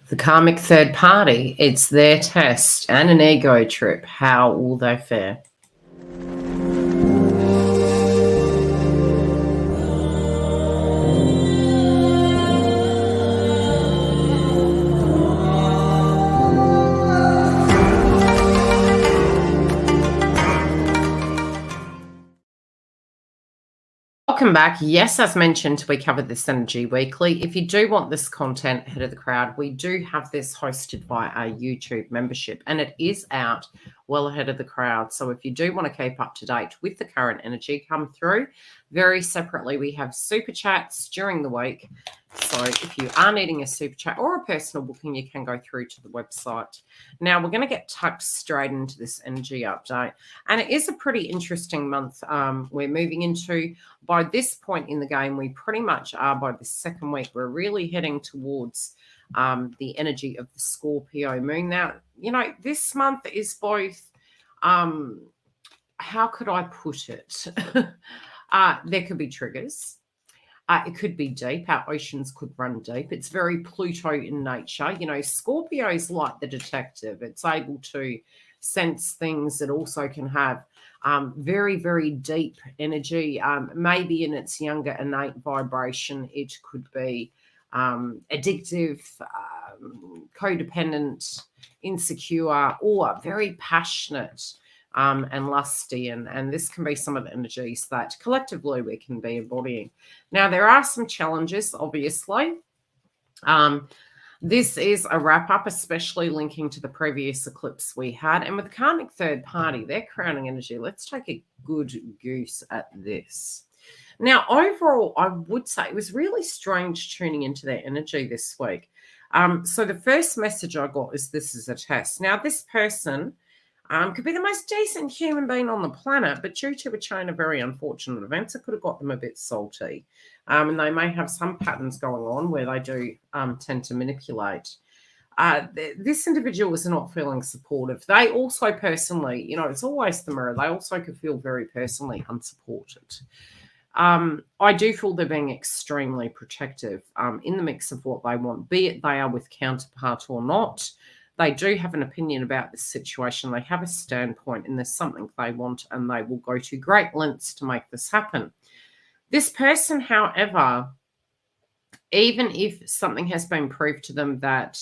The karmic third party, it's their test and an ego trip. How will they fare? Welcome back. Yes, as mentioned, we covered this energy weekly. If you do want this content ahead of the crowd, we do have this hosted by our YouTube membership, and it is out well ahead of the crowd. So if you do want to keep up to date with the current energy come through, very separately, we have super chats during the week. So if you are needing a super chat or a personal booking, you can go through to the website. Now, we're going to get tucked straight into this energy update. And it is a pretty interesting month we're moving into. By this point in the game, we pretty much are, by the second week, we're really heading towards the energy of the Scorpio moon. Now, you know, this month is both, how could I put it? There could be triggers. It could be deep. Our oceans could run deep. It's very Pluto in nature. You know, Scorpio is like the detective. It's able to sense things. It also can have very, very deep energy. Maybe in its younger innate vibration, it could be addictive, codependent, insecure, or very passionate and lusty. And this can be some of the energies that collectively we can be embodying. Now, there are some challenges, obviously. This is a wrap-up, especially linking to the previous eclipse we had. And with the karmic third party, their crowning energy, let's take a good goose at this. Now, overall, I would say it was really strange tuning into their energy this week. So the first message I got is this is a test. Now, this person could be the most decent human being on the planet, but due to a chain of very unfortunate events, it could have got them a bit salty. And they may have some patterns going on where they do tend to manipulate. This individual is not feeling supportive. They also personally, you know, it's always the mirror. They also could feel very personally unsupported. I do feel they're being extremely protective in the mix of what they want, be it they are with counterpart or not. They do have an opinion about this situation. They have a standpoint, and there's something they want, and they will go to great lengths to make this happen. This person, however, even if something has been proved to them that,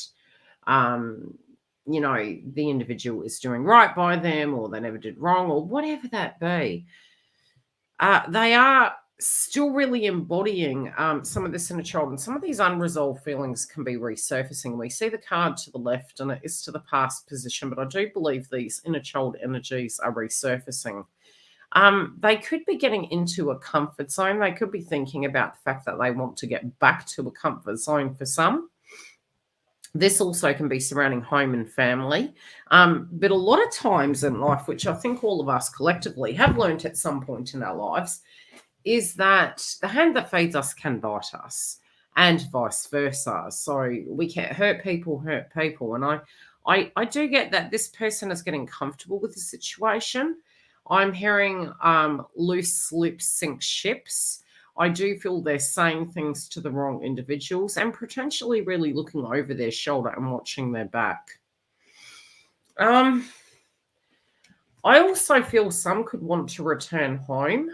you know, the individual is doing right by them, or they never did wrong, or whatever that be, they are still really embodying some of this inner child, and some of these unresolved feelings can be resurfacing. We see the card to the left and it is to the past position, but I do believe these inner child energies are resurfacing. They could be getting into a comfort zone. They could be thinking about the fact that they want to get back to a comfort zone for some. This also can be surrounding home and family. But a lot of times in life, which I think all of us collectively have learned at some point in our lives, is that the hand that feeds us can bite us, and vice versa. So we can't hurt people. And I do get that this person is getting comfortable with the situation. I'm hearing loose lips sink ships. I do feel they're saying things to the wrong individuals and potentially really looking over their shoulder and watching their back. I also feel some could want to return home.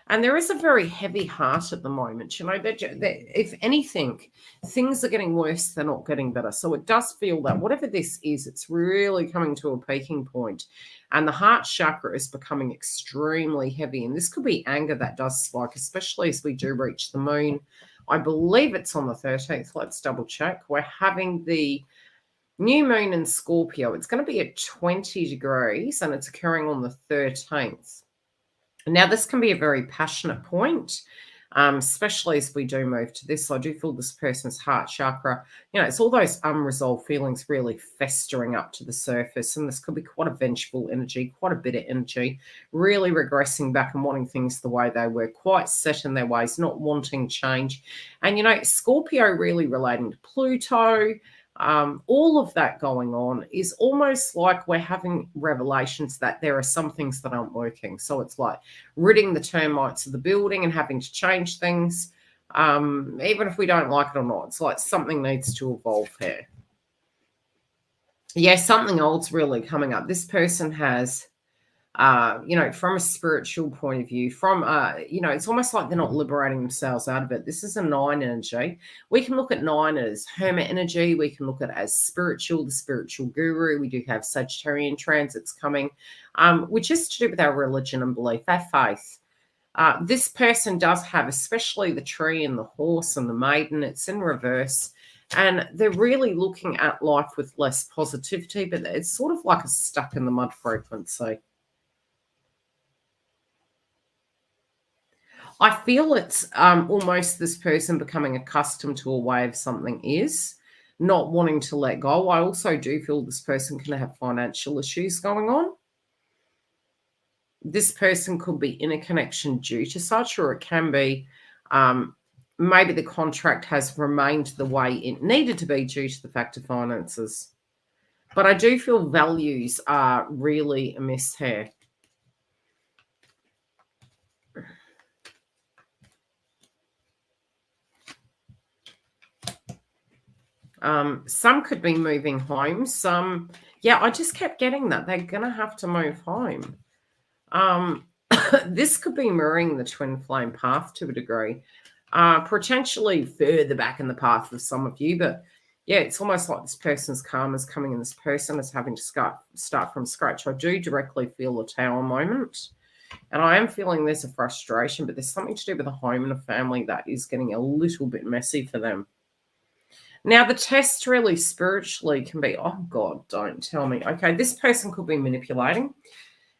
And there is a very heavy heart at the moment. You know, if anything, things are getting worse. They're not getting better. So it does feel that whatever this is, it's really coming to a peaking point. And the heart chakra is becoming extremely heavy. And this could be anger that does spike, especially as we do reach the moon. I believe it's on the 13th. Let's double check. We're having the new moon in Scorpio. It's going to be at 20 degrees and it's occurring on the 13th. Now, this can be a very passionate point, especially as we do move to this. I do feel this person's heart chakra, you know, it's all those unresolved feelings really festering up to the surface. And this could be quite a vengeful energy, quite a bitter energy, really regressing back and wanting things the way they were, quite set in their ways, not wanting change. And, you know, Scorpio really relating to Pluto, all of that going on is almost like we're having revelations that there are some things that aren't working. So it's like ridding the termites of the building and having to change things. Even if we don't like it or not, it's like something needs to evolve here. Yeah, something old's really coming up. This person has, from a spiritual point of view, from, it's almost like they're not liberating themselves out of it. This is a 9 energy. We can look at 9 as hermit energy. We can look at it as spiritual, the spiritual guru. We do have Sagittarian transits coming, which is to do with our religion and belief, our faith. This person does have, especially the tree and the horse and the maiden, it's in reverse. And they're really looking at life with less positivity, but it's sort of like a stuck in the mud frequency. I feel it's almost this person becoming accustomed to a way of something is, not wanting to let go. I also do feel this person can have financial issues going on. This person could be in a connection due to such, or it can be maybe the contract has remained the way it needed to be due to the fact of finances. But I do feel values are really amiss here. Some could be moving home. Some, I just kept getting that. They're going to have to move home. This could be mirroring the twin flame path to a degree. Potentially further back in the path of some of you, but yeah, it's almost like this person's karma is coming and this person is having to start from scratch. I do directly feel a tower moment, and I am feeling there's a frustration, but there's something to do with a home and a family that is getting a little bit messy for them. Now, the test really spiritually can be, oh God, don't tell me. Okay, this person could be manipulating.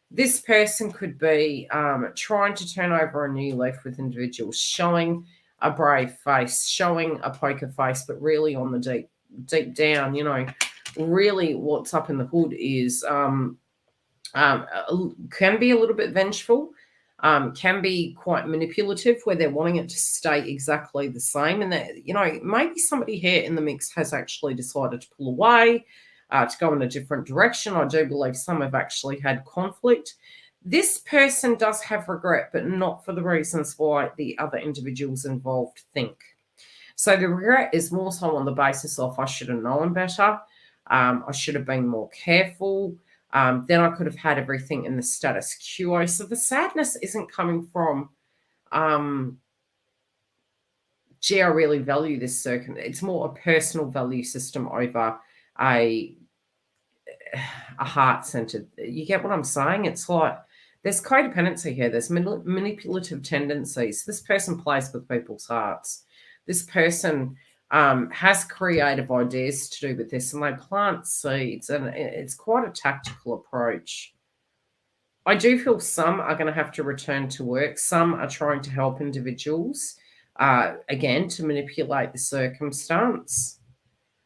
This person could be trying to turn over a new leaf with individuals, showing a brave face, showing a poker face, but really on the deep down, really what's up in the hood is can be a little bit vengeful, can be quite manipulative, where they're wanting it to stay exactly the same. And that, maybe somebody here in the mix has actually decided to pull away, to go in a different direction. I do believe some have actually had conflict. This person does have regret, but not for the reasons why the other individuals involved think. So the regret is more so on the basis of, I should have known better. I should have been more careful. Then I could have had everything in the status quo. So the sadness isn't coming from, gee, I really value this circum. It's more a personal value system over a heart-centered. You get what I'm saying? It's like there's codependency here. There's manipulative tendencies. This person plays with people's hearts. This person has creative ideas to do with this, and they plant seeds, and it's quite a tactical approach. I do feel some are going to have to return to work. Some are trying to help individuals, again, to manipulate the circumstance.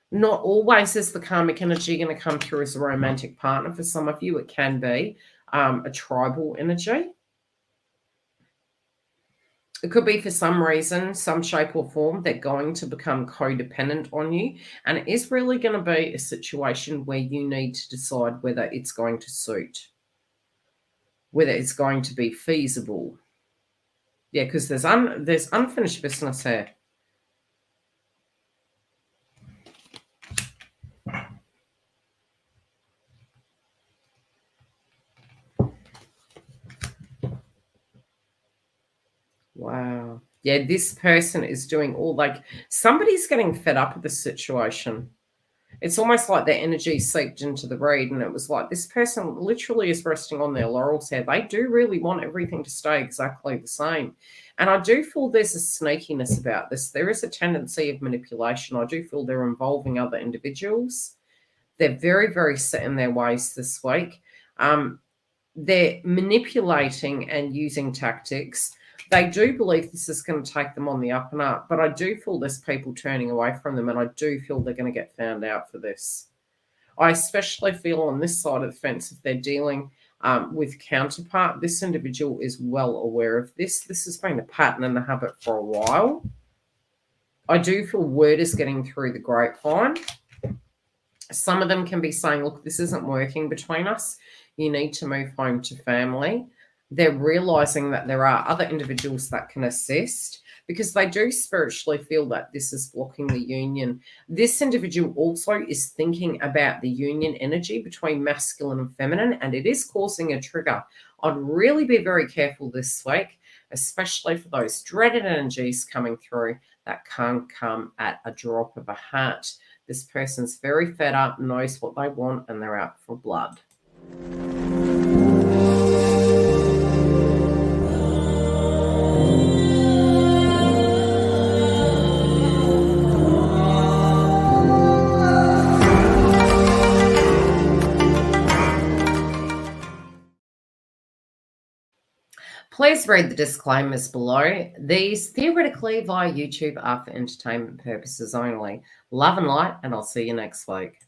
Not always is the karmic energy going to come through as a romantic partner. For some of you, it can be a tribal energy. It could be for some reason, some shape or form, they're going to become codependent on you. And it is really going to be a situation where you need to decide whether it's going to suit, whether it's going to be feasible. Yeah, because there's unfinished business here. Wow. Yeah, this person is doing somebody's getting fed up with the situation. It's almost like their energy seeped into the read, and it was like this person literally is resting on their laurels here. They do really want everything to stay exactly the same. And I do feel there's a sneakiness about this. There is a tendency of manipulation. I do feel they're involving other individuals. They're very, very set in their ways this week. They're manipulating and using tactics. They do believe this is going to take them on the up and up, but I do feel there's people turning away from them, and I do feel they're going to get found out for this. I especially feel on this side of the fence, if they're dealing with counterpart, this individual is well aware of this. This has been a pattern and a habit for a while. I do feel word is getting through the grapevine. Some of them can be saying, look, this isn't working between us. You need to move home to family. They're realizing that there are other individuals that can assist. because they do spiritually feel that this is blocking the union. This individual also is thinking about the union energy between masculine and feminine, and it is causing a trigger. I'd really be very careful this week, especially for those dreaded energies coming through that can't come at a drop of a hat. This person's very fed up, knows what they want, and they're out for blood. Please read the disclaimers below. These, theoretically via YouTube, are for entertainment purposes only. Love and light, and I'll see you next week.